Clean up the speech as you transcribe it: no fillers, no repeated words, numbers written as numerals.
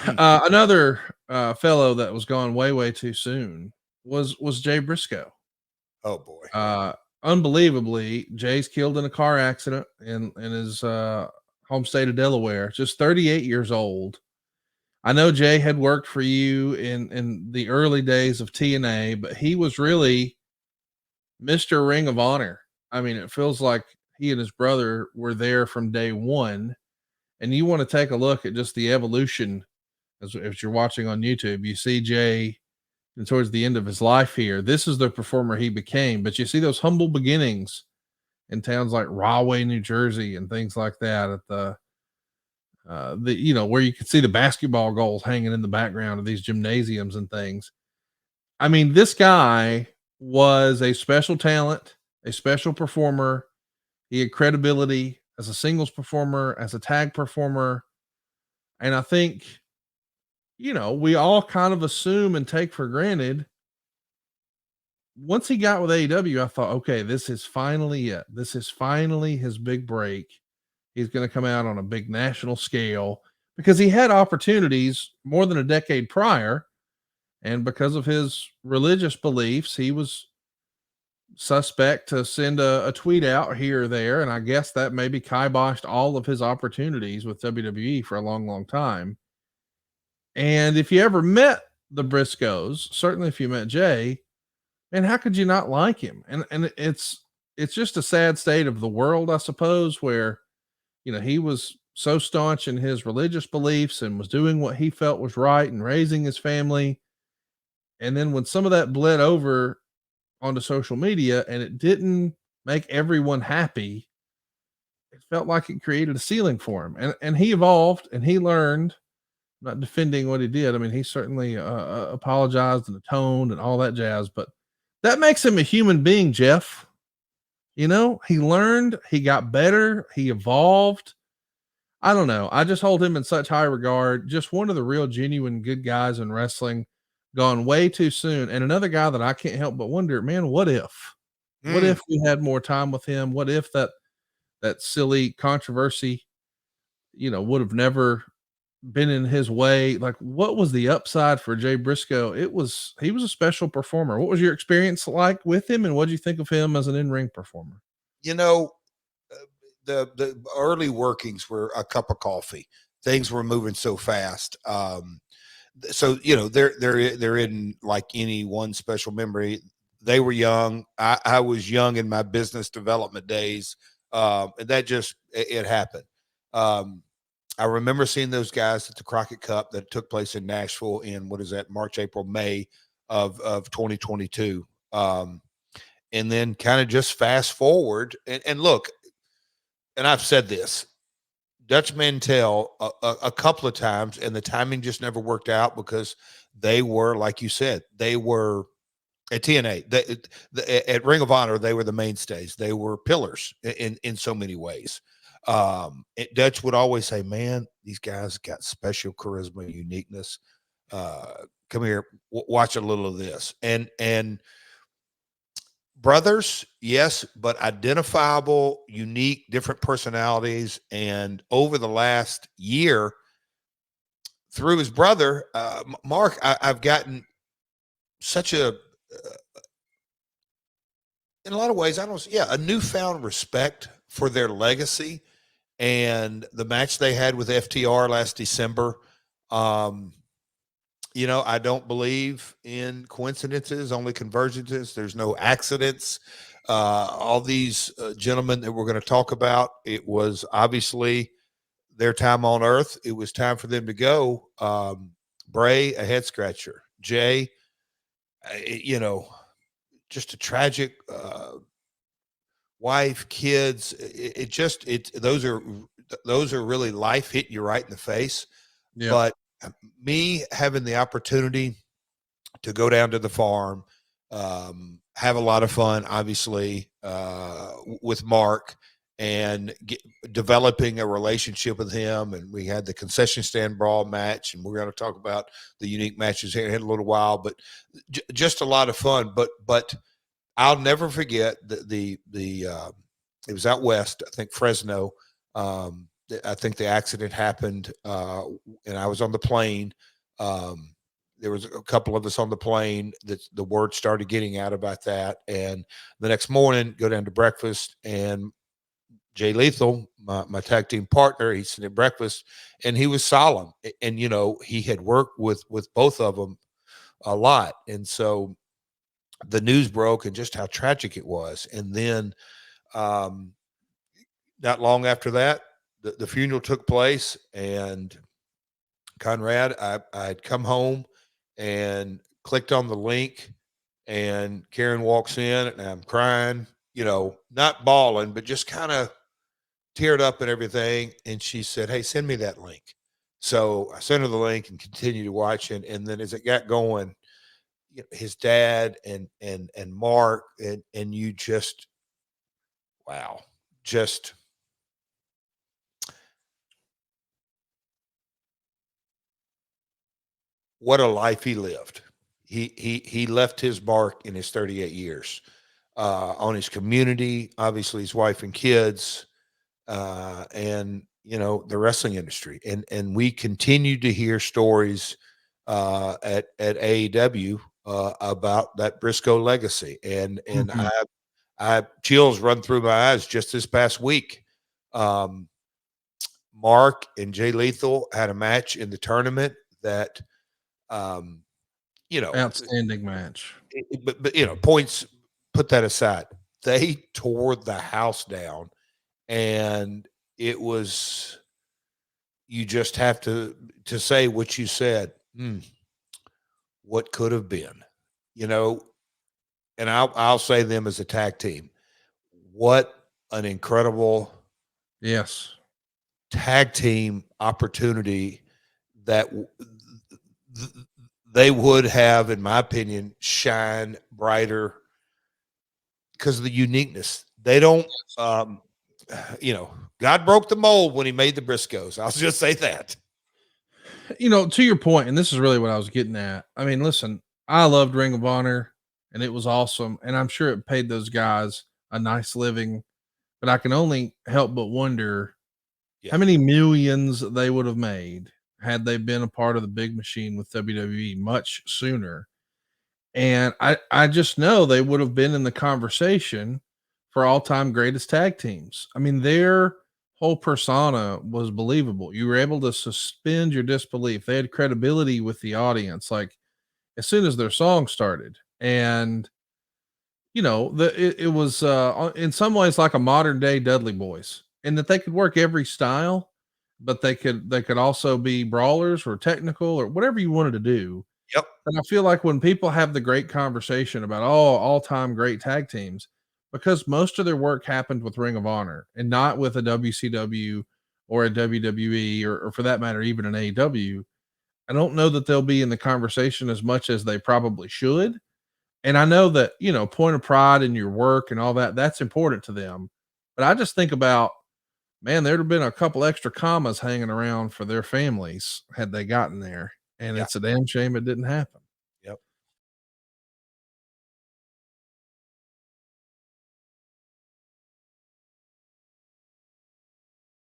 Another fellow that was gone way, way too soon was Jay Briscoe. Oh boy. Uh, Unbelievably, Jay's killed in a car accident in his home state of Delaware, just 38 years old. I know Jay had worked for you in the early days of TNA, but he was really Mr. Ring of Honor. I mean, it feels like he and his brother were there from day one. And you want to take a look at just the evolution as you're watching on YouTube. You see Jay and towards the end of his life here. This is the performer he became, but you see those humble beginnings in towns like Rahway, New Jersey, and things like that at the you know, where you can see the basketball goals hanging in the background of these gymnasiums and things. I mean, this guy was a special talent, a special performer. He had credibility as a singles performer, as a tag performer. And I think, you know, we all kind of assume and take for granted. Once he got with AEW, I thought, okay, this is finally it. This is finally his big break. He's going to come out on a big national scale because he had opportunities more than a decade prior. And because of his religious beliefs, he was suspect to send a tweet out here or there. And I guess that maybe kiboshed all of his opportunities with WWE for a long, long time. And if you ever met the Briscoes, certainly if you met Jay, and how could you not like him? And it's just a sad state of the world, I suppose, where, you know, he was so staunch in his religious beliefs and was doing what he felt was right and raising his family. And then when some of that bled over onto social media and it didn't make everyone happy, it felt like it created a ceiling for him. And he evolved and he learned. I'm not defending what he did. I mean, he certainly apologized and atoned and all that jazz, but that makes him a human being, Jeff. You know, he learned, he got better, he evolved. I don't know. I just hold him in such high regard. Just one of the real genuine good guys in wrestling, gone way too soon. And another guy that I can't help but wonder, man, what if? What if we had more time with him? What if that silly controversy, you know, would have never been in his way? Like, what was the upside for Jay Briscoe? He was a special performer. What was your experience like with him, and what did you think of him as an in-ring performer? You know, the early workings were a cup of coffee. Things were moving so fast. So you know, they're in like any one special memory. They were young. I was young in my business development days. And that just it happened. I remember seeing those guys at the Crockett Cup that took place in Nashville in what is that, March, April, May of 2022. And then kind of just fast forward and look, and I've said this, Dutch Mantell a couple of times, and the timing just never worked out because they were, like you said, they were at TNA, at Ring of Honor, they were the mainstays. They were pillars in so many ways. Dutch would always say, man, these guys got special charisma, uniqueness. Come here, watch a little of this. And brothers, yes, but identifiable, unique, different personalities. And over the last year, through his brother, Mark, I've gotten such a, in a lot of ways, a newfound respect for their legacy and the match they had with FTR last December. You know, I don't believe in coincidences, only convergences. There's no accidents. All these gentlemen that we're going to talk about, it was obviously their time on earth. It was time for them to go. Bray, a head scratcher. Jay, you know, just a tragic wife, kids. Those are really life hitting you right in the face. Yep. But me having the opportunity to go down to the farm, have a lot of fun, obviously, with Mark, and developing a relationship with him. And we had the concession stand brawl match, and we're going to talk about the unique matches here in a little while, but just a lot of fun. But I'll never forget the it was out west, I think Fresno. I think the accident happened, and I was on the plane. There was a couple of us on the plane that the word started getting out about that. And the next morning, go down to breakfast, and Jay Lethal, my tag team partner, he's sitting at breakfast, and he was solemn. And, he had worked with both of them a lot. And so the news broke and just how tragic it was. And then not long after that, the funeral took place, and Conrad, I had come home and clicked on the link, and Karen walks in, and I'm crying, not bawling, but just kind of teared up and everything. And she said, "Hey, send me that link." So I sent her the link and continued to watch it. And then as it got going, his dad and Mark, and you just, wow, just what a life he lived. He left his mark in his 38 years on his community, obviously his wife and kids, and the wrestling industry. And we continue to hear stories at AEW about that Briscoe legacy. And I chills run through my eyes just this past week. Mark and Jay Lethal had a match in the tournament that, outstanding match. But points, put that aside. They tore the house down, and it was, you just have to say what you said. What could have been, and I'll say them as a tag team. What an incredible tag team opportunity that they would have, in my opinion, shine brighter because of the uniqueness. They don't, God broke the mold when he made the Briscoes. I'll just say that. To your point, and this is really what I was getting at. I mean, listen, I loved Ring of Honor, and it was awesome. And I'm sure it paid those guys a nice living, but I can only help but wonder how many millions they would have made had they been a part of the big machine with WWE much sooner. And I just know they would have been in the conversation for all-time greatest tag teams. I mean, their whole persona was believable. You were able to suspend your disbelief. They had credibility with the audience, like as soon as their song started. And it was in some ways like a modern day Dudley Boys, in that they could work every style, but they could also be brawlers or technical or whatever you wanted to do. Yep. And I feel like when people have the great conversation about all-time great tag teams, because most of their work happened with Ring of Honor and not with a WCW or a WWE or for that matter, even an AEW, I don't know that they'll be in the conversation as much as they probably should. And I know that, point of pride in your work and all that, that's important to them. But I just think about, man, there'd have been a couple extra commas hanging around for their families had they gotten there. And it's a damn shame it didn't happen.